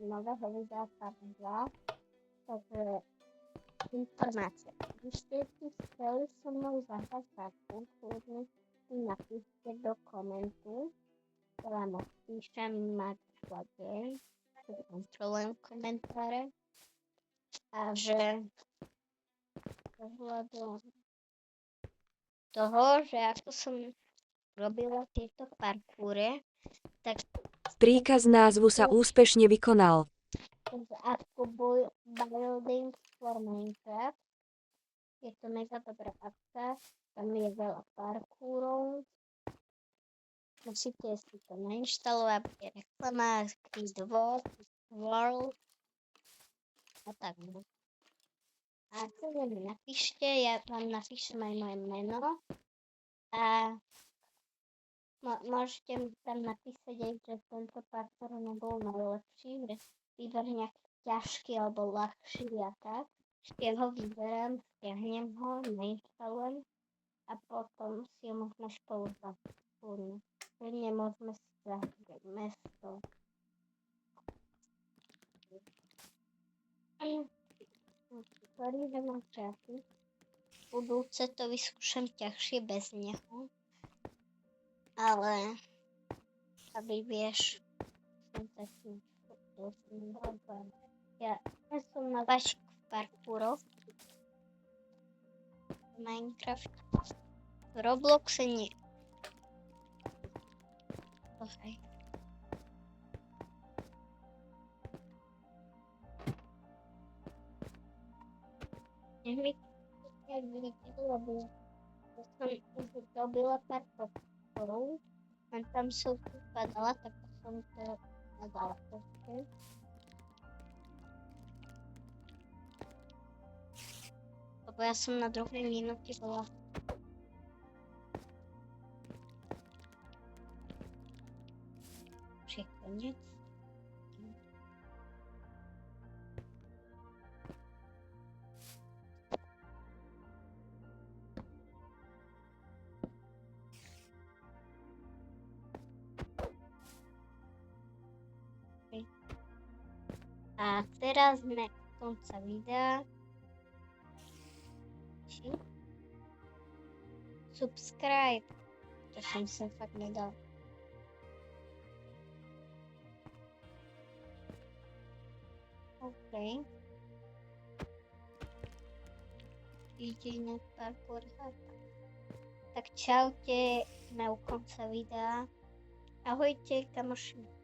nového videa part 2, takže informácia. Když ste si chceli so mnou zahrať parku, kľudne si napíšte do komentu, teda napíšem Marčla Game, kontrolujem komentáre a že ohľadom toho, že ako som robila tieto parkúre, tak Príkaz názvu sa úspešne vykonal. z appku Building for Minecraft. Je to mega dobrá apka, tam je veľa parkúrov. Musíte si to nainštalovať, je reklama, Creed World a tak. A keď mi napíšte, ja vám napíšem aj moje meno a môžete mi tam napísať aj, že tento parkour nebol najlepší, že vyber nejaký ťažký alebo ľahší a tak. Ja ho vyberám, stiahnem ho, nainštalujem a potom si ho môžeme spolu zapúrniť. Prvne môžeme si zahrať mesto. Ktorý mám časy. Budúce to vyskúšam ťažšie bez neho. Ale aby vieš, som taký ja som na vašich parkúroch v Minecraft. V Robloxe nie. Okay. Nech mi jak vidíte, lebo som už robila pár parkúrov, len tam som padala, tak som to nadala proste. Lebo ja som na druhej minúte bola. Už je koniec. A teraz sme konca videa. Subscribe. To som sa fakt nedal. OK. Ide na parkour. Tak čaute, sme u konca videa. Ahojte, kamoši.